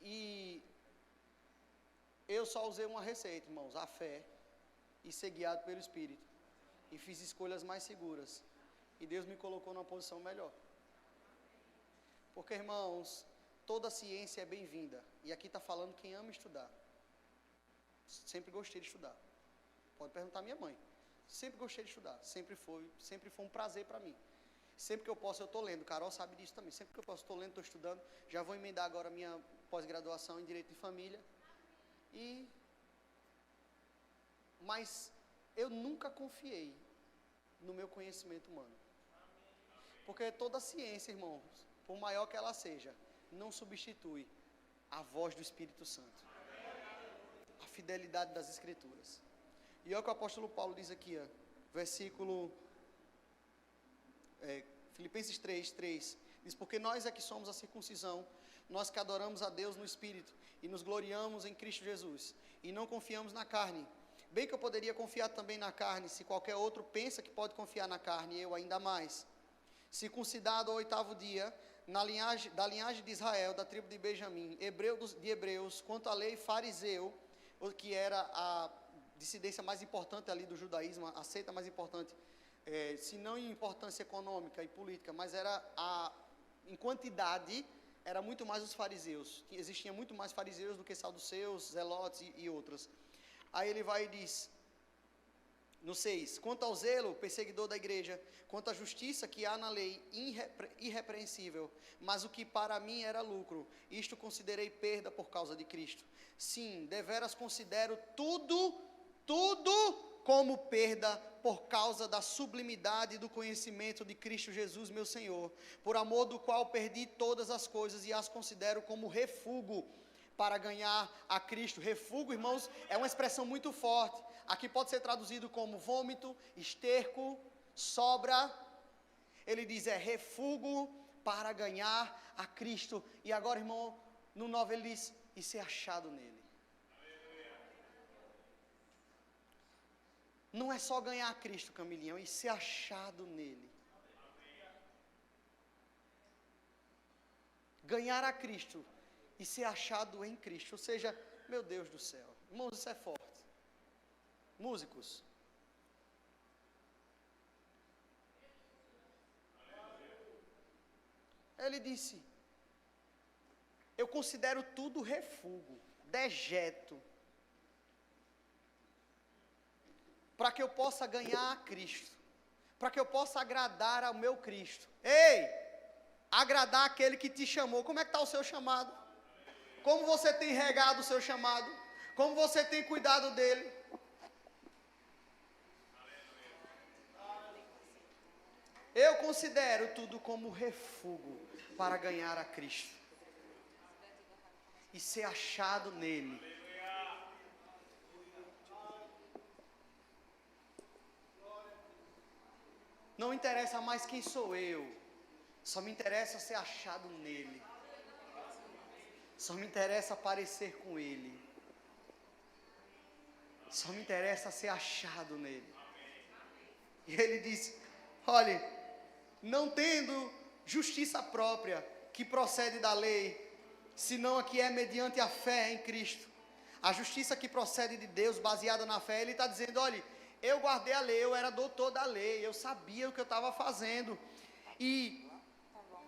E eu só usei uma receita, irmãos, a fé, e ser guiado pelo Espírito. E fiz escolhas mais seguras. E Deus me colocou numa posição melhor. Porque, irmãos, toda ciência é bem-vinda. E aqui está falando quem ama estudar. Sempre gostei de estudar. Pode perguntar à minha mãe. Sempre gostei de estudar. Sempre foi um prazer para mim. Sempre que eu posso, eu estou lendo. Carol sabe disso também. Sempre que eu posso, estou lendo, estou estudando. Já vou emendar agora a minha pós-graduação em Direito de Família. Mas eu nunca confiei no meu conhecimento humano. Porque toda ciência, irmãos, por maior que ela seja, não substitui a voz do Espírito Santo. A fidelidade das Escrituras. E olha o que o apóstolo Paulo diz aqui, ó, versículo Filipenses 3. Diz, porque nós é que somos a circuncisão, nós que adoramos a Deus no Espírito e nos gloriamos em Cristo Jesus e não confiamos na carne. Bem que eu poderia confiar também na carne, se qualquer outro pensa que pode confiar na carne, eu ainda mais. Circuncidado ao 8º dia, da linhagem de Israel, da tribo de Benjamim, hebreu de hebreus, quanto à lei fariseu, que era a dissidência mais importante ali do judaísmo, a seita mais importante, se não em importância econômica e política, mas em quantidade, era muito mais os fariseus. Existiam muito mais fariseus do que saduceus, zelotes e outros. Aí ele vai e diz, no 6, quanto ao zelo, perseguidor da igreja, quanto à justiça que há na lei, irrepreensível, mas o que para mim era lucro, isto considerei perda por causa de Cristo. Sim, deveras considero tudo como perda por causa da sublimidade do conhecimento de Cristo Jesus, meu Senhor, por amor do qual perdi todas as coisas e as considero como refúgio para ganhar a Cristo. Refúgio, irmãos, é uma expressão muito forte. Aqui pode ser traduzido como vômito, esterco, sobra. Ele diz, refúgio para ganhar a Cristo. E agora, irmão, no 9 ele diz, e ser achado nele. Não é só ganhar a Cristo, Camilinha, e ser achado nele. Ganhar a Cristo e ser achado em Cristo. Ou seja, meu Deus do céu. Irmãos, isso é forte. Músicos. Ele disse, eu considero tudo refúgio, dejeto, para que eu possa ganhar a Cristo, para que eu possa agradar ao meu Cristo. Ei, agradar aquele que te chamou. Como é que está o seu chamado? Como você tem regado o seu chamado? Como você tem cuidado dele? Eu considero tudo como refúgio para ganhar a Cristo e ser achado nele. Não interessa mais quem sou eu, só me interessa ser achado nele. Só me interessa parecer com ele. Só me interessa ser achado nele. E ele disse, olhe, não tendo justiça própria que procede da lei, senão a que é mediante a fé em Cristo. A justiça que procede de Deus, baseada na fé. Ele está dizendo, olhe, eu guardei a lei, eu era doutor da lei, eu sabia o que eu estava fazendo. E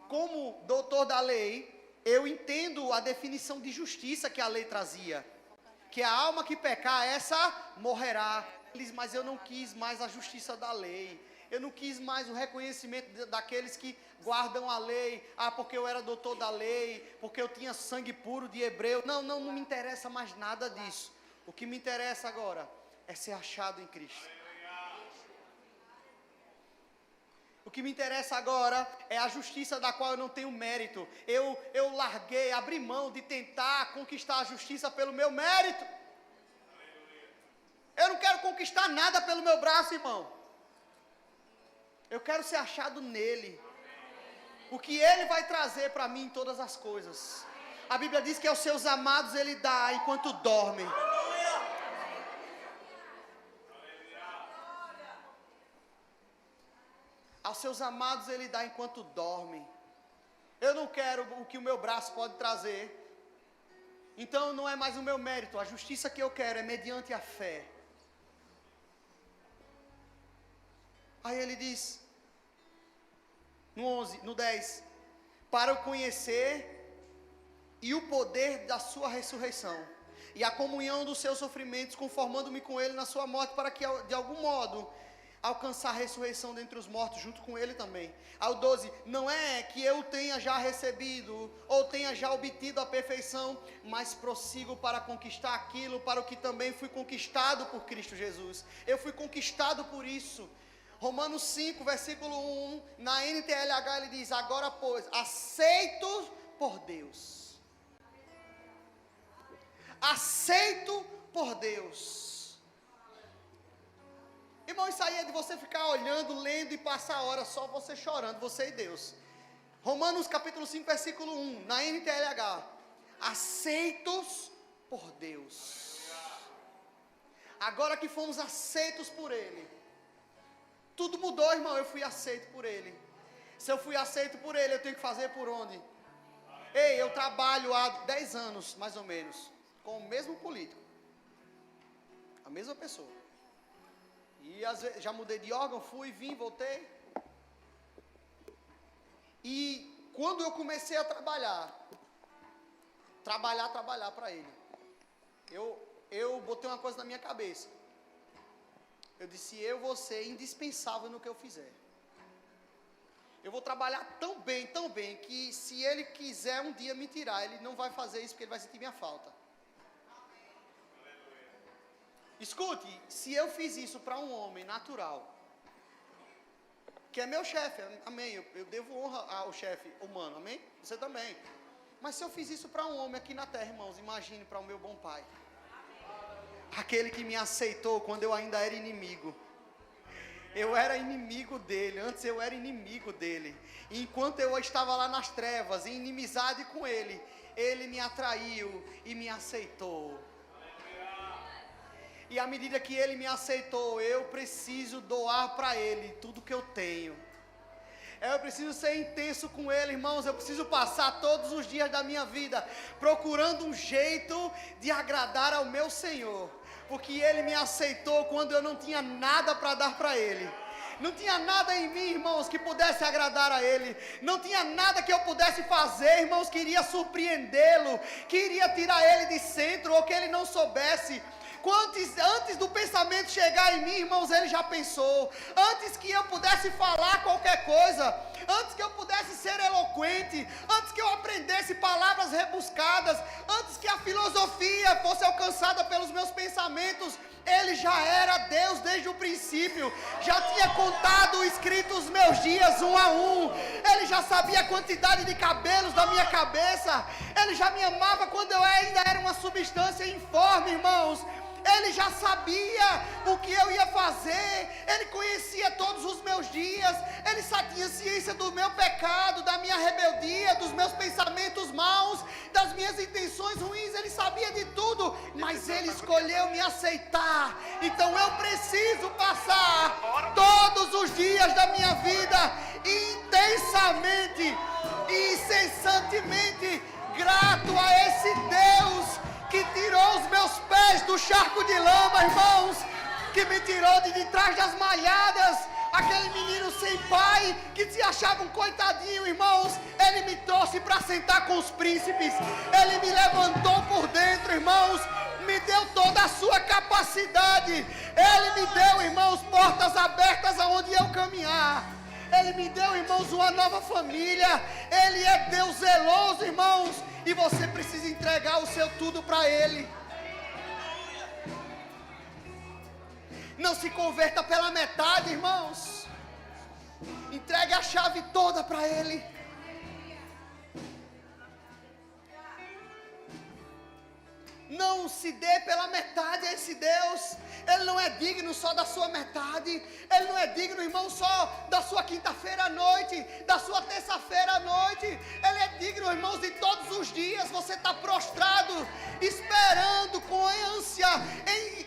como doutor da lei, eu entendo a definição de justiça que a lei trazia. Que a alma que pecar, essa morrerá. Ele diz, mas eu não quis mais a justiça da lei. Eu não quis mais o reconhecimento daqueles que guardam a lei. Ah, porque eu era doutor da lei, porque eu tinha sangue puro de hebreu. Não me interessa mais nada disso. O que me interessa agora é ser achado em Cristo. O que me interessa agora é a justiça da qual eu não tenho mérito. Eu larguei, abri mão de tentar conquistar a justiça pelo meu mérito. Eu não quero conquistar nada pelo meu braço, irmão. Eu quero ser achado nele. O que ele vai trazer para mim em todas as coisas. A Bíblia diz que aos seus amados ele dá enquanto dormem. Aos seus amados ele dá enquanto dormem. Eu não quero o que o meu braço pode trazer. Então não é mais o meu mérito. A justiça que eu quero é mediante a fé. Aí ele diz, no 11, no 10, para o conhecer e o poder da sua ressurreição, e a comunhão dos seus sofrimentos, conformando-me com ele na sua morte, para que de algum modo alcançar a ressurreição dentre os mortos junto com ele também. Ao 12, não é que eu tenha já recebido ou tenha já obtido a perfeição, mas prossigo para conquistar aquilo para o que também fui conquistado por Cristo Jesus. Eu fui conquistado por isso. Romanos 5, versículo 1, na NTLH ele diz, agora pois, aceitos por Deus. Aceito por Deus. Irmão, isso aí é de você ficar olhando, lendo e passar a hora só você chorando, você e Deus. Romanos capítulo 5, versículo 1, na NTLH. Aceitos por Deus. Agora que fomos aceitos por Ele, tudo mudou, irmão, eu fui aceito por Ele. Se eu fui aceito por Ele, eu tenho que fazer por onde? Ei, eu trabalho há 10 anos, mais ou menos, com o mesmo político. A mesma pessoa. E às vezes, já mudei de órgão, fui, vim, voltei. E quando eu comecei a trabalhar para Ele, eu botei uma coisa na minha cabeça. Eu disse, eu vou ser indispensável no que eu fizer. Eu vou trabalhar tão bem, que se Ele quiser um dia me tirar, Ele não vai fazer isso porque Ele vai sentir minha falta. Escute, se eu fiz isso para um homem natural, que é meu chefe, amém, eu devo honra ao chefe humano, amém? Você também. Mas se eu fiz isso para um homem aqui na terra, irmãos, imagine para o meu bom Pai. Aquele que me aceitou quando eu ainda era inimigo. Eu era inimigo dele, antes eu era inimigo dele. E enquanto eu estava lá nas trevas, em inimizade com ele, ele me atraiu e me aceitou. E à medida que ele me aceitou, eu preciso doar para ele tudo que eu tenho. Eu preciso ser intenso com ele, irmãos. Eu preciso passar todos os dias da minha vida procurando um jeito de agradar ao meu Senhor. Porque ele me aceitou quando eu não tinha nada para dar para ele. Não tinha nada em mim, irmãos, que pudesse agradar a ele. Não tinha nada que eu pudesse fazer, irmãos, que iria surpreendê-lo, que iria tirar ele de centro ou que ele não soubesse. Antes do pensamento chegar em mim, irmãos, ele já pensou. Antes que eu pudesse falar qualquer coisa, antes que eu pudesse ser eloquente, antes que eu aprendesse palavras rebuscadas, antes que a filosofia fosse alcançada pelos meus pensamentos, ele já era Deus desde o princípio. Já tinha contado, escrito os meus dias um a um. Ele já sabia a quantidade de cabelos da minha cabeça. Ele já me amava quando eu ainda era uma substância informe, irmãos. Ele já sabia o que eu ia fazer. Ele conhecia todos os meus dias. Ele tinha ciência do meu pecado, da minha rebeldia, dos meus pensamentos maus, das minhas intenções ruins. Ele sabia de tudo, mas ele escolheu me aceitar. Então eu preciso passar todos os dias da minha vida intensamente e incessantemente grato a esse Deus que tirou os meus pés do charco de lama, irmãos, que me tirou de trás das malhadas, aquele menino sem pai, que se achava um coitadinho, irmãos, ele me trouxe para sentar com os príncipes, ele me levantou por dentro, irmãos, me deu toda a sua capacidade, ele me deu, irmãos, portas abertas aonde eu caminhar. Ele me deu, irmãos, uma nova família. Ele é Deus zeloso, irmãos. E você precisa entregar o seu tudo para Ele. Não se converta pela metade, irmãos. Entregue a chave toda para Ele. Não se dê pela metade a esse Deus. Ele não é digno só da sua metade. Ele não é digno, irmão, só da sua quinta-feira à noite, da sua terça-feira à noite. Ele é digno, irmãos, de todos os dias. Você está prostrado, esperando com ânsia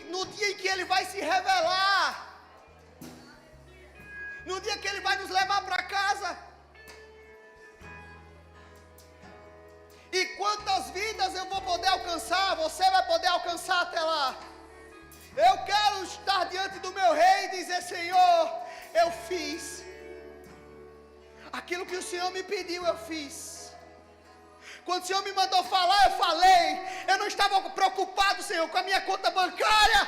no dia em que Ele vai se revelar, no dia que Ele vai nos levar para casa. E quantas vidas eu vou poder alcançar? Você vai poder alcançar até lá. Eu quero estar diante do meu rei e dizer: Senhor, eu fiz aquilo que o Senhor me pediu, eu fiz. Quando o Senhor me mandou falar, eu falei. Eu não estava preocupado, Senhor, com a minha conta bancária.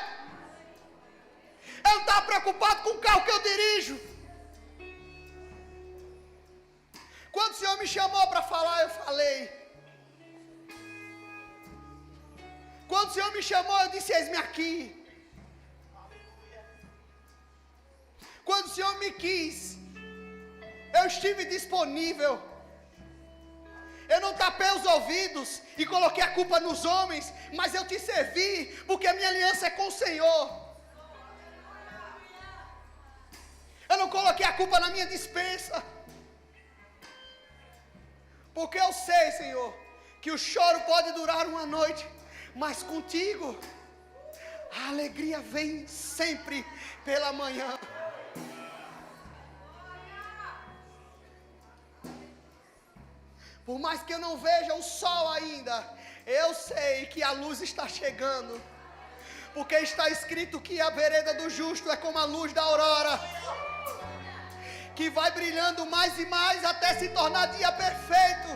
Eu não estava preocupado com o carro que eu dirijo. Quando o Senhor me chamou para falar, eu falei. Quando o Senhor me chamou, eu disse: eis-me aqui. Quando o Senhor me quis, eu estive disponível. Eu não tapei os ouvidos e coloquei a culpa nos homens, mas eu te servi, porque a minha aliança é com o Senhor. Eu não coloquei a culpa na minha despensa, porque eu sei, Senhor, que o choro pode durar uma noite, mas contigo a alegria vem sempre pela manhã. Por mais que eu não veja o sol ainda, eu sei que a luz está chegando. Porque está escrito que a vereda do justo é como a luz da aurora, que vai brilhando mais e mais até se tornar dia perfeito.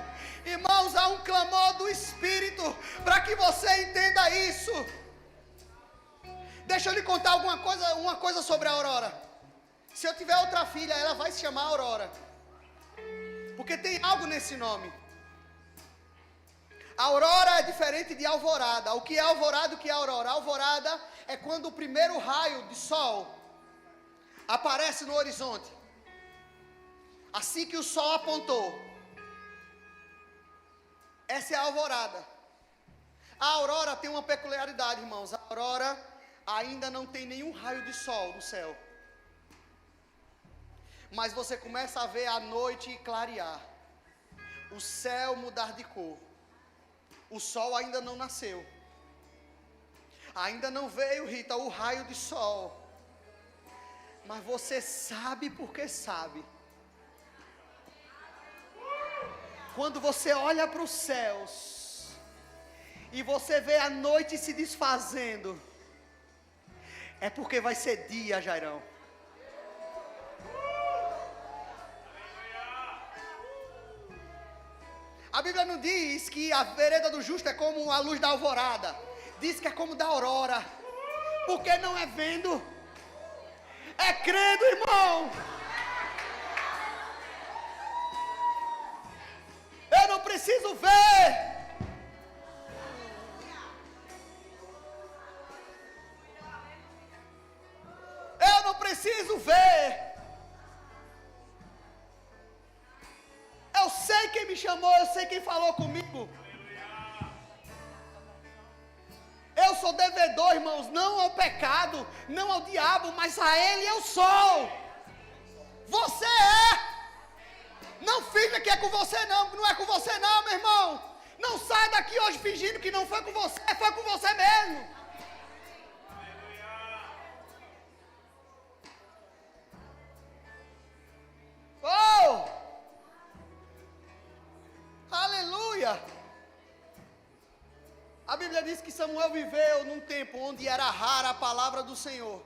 Irmãos, há um clamor do Espírito para que você entenda isso. Deixa eu lhe contar uma coisa sobre a Aurora. Se eu tiver outra filha, ela vai se chamar Aurora, porque tem algo nesse nome. Aurora é diferente de alvorada. O que é alvorada e o que é aurora? Alvorada é quando o primeiro raio de sol aparece no horizonte, assim que o sol apontou. Essa é a alvorada. A aurora tem uma peculiaridade, irmãos. A aurora ainda não tem nenhum raio de sol no céu. Mas você começa a ver a noite clarear, o céu mudar de cor, o sol ainda não nasceu, ainda não veio, Rita, o raio de sol, mas você sabe porque sabe. Quando você olha para os céus e você vê a noite se desfazendo, é porque vai ser dia, Jairão. A Bíblia não diz que a vereda do justo é como a luz da alvorada. Diz que é como da aurora. Porque não é vendo, é crendo, irmão. Eu não preciso ver. Eu não preciso ver. Eu sei quem me chamou, eu sei quem falou comigo. Eu sou devedor, irmãos, não ao pecado, não ao diabo, mas a Ele eu sou. Você é. Não finja que é com você não, não é com você não, meu irmão. Não sai daqui hoje fingindo que não foi com você, foi com você mesmo. Oh! Aleluia! A Bíblia diz que Samuel viveu num tempo onde era rara a palavra do Senhor.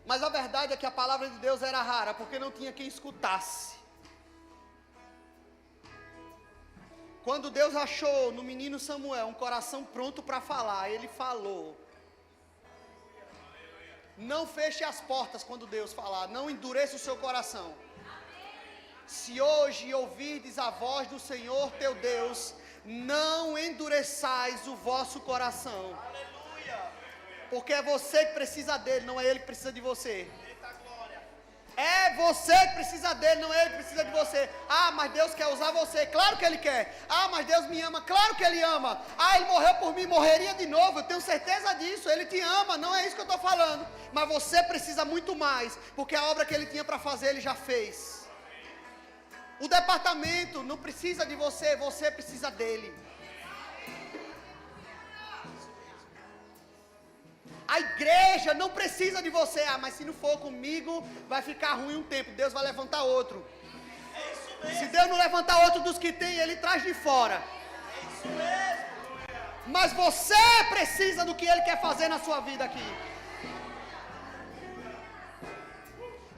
Mas a verdade é que a palavra de Deus era rara, porque não tinha quem escutasse. Quando Deus achou no menino Samuel um coração pronto para falar, ele falou. Não feche as portas quando Deus falar, não endureça o seu coração. Se hoje ouvirdes a voz do Senhor teu Deus, não endureçais o vosso coração. Porque é você que precisa dele, não é ele que precisa de você. É você que precisa dele, não é ele que precisa de você. Ah, mas Deus quer usar você. Claro que ele quer. Ah, mas Deus me ama. Claro que ele ama. Ah, ele morreu por mim, morreria de novo. Eu tenho certeza disso. Ele te ama, não é isso que eu estou falando. Mas você precisa muito mais, porque a obra que ele tinha para fazer, ele já fez. O departamento não precisa de você, você precisa dele. A igreja não precisa de você. Ah, mas se não for comigo, vai ficar ruim um tempo. Deus vai levantar outro. É isso mesmo. Se Deus não levantar outro dos que tem, Ele traz de fora. É isso mesmo. Mas você precisa do que Ele quer fazer na sua vida aqui.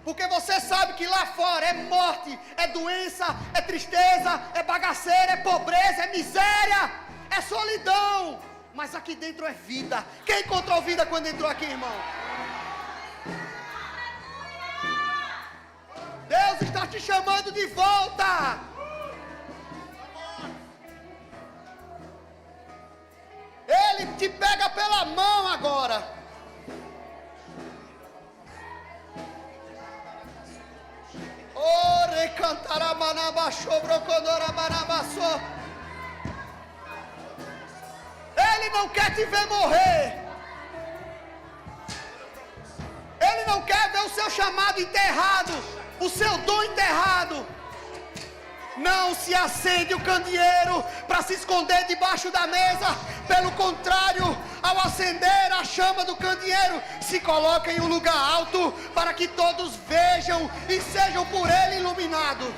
Porque você sabe que lá fora é morte, é doença, é tristeza, é bagaceira, é pobreza, é miséria, é solidão. Mas aqui dentro é vida. Quem encontrou vida quando entrou aqui, irmão? Deus está te chamando de volta. Ele te pega pela mão agora. Ore cantarabanabaxô, brocodorabanabaçô. Ele não quer te ver morrer. Ele não quer ver o seu chamado enterrado, o seu dom enterrado. Não se acende o candeeiro para se esconder debaixo da mesa. Pelo contrário, ao acender a chama do candeeiro, se coloca em um lugar alto para que todos vejam e sejam por ele iluminados.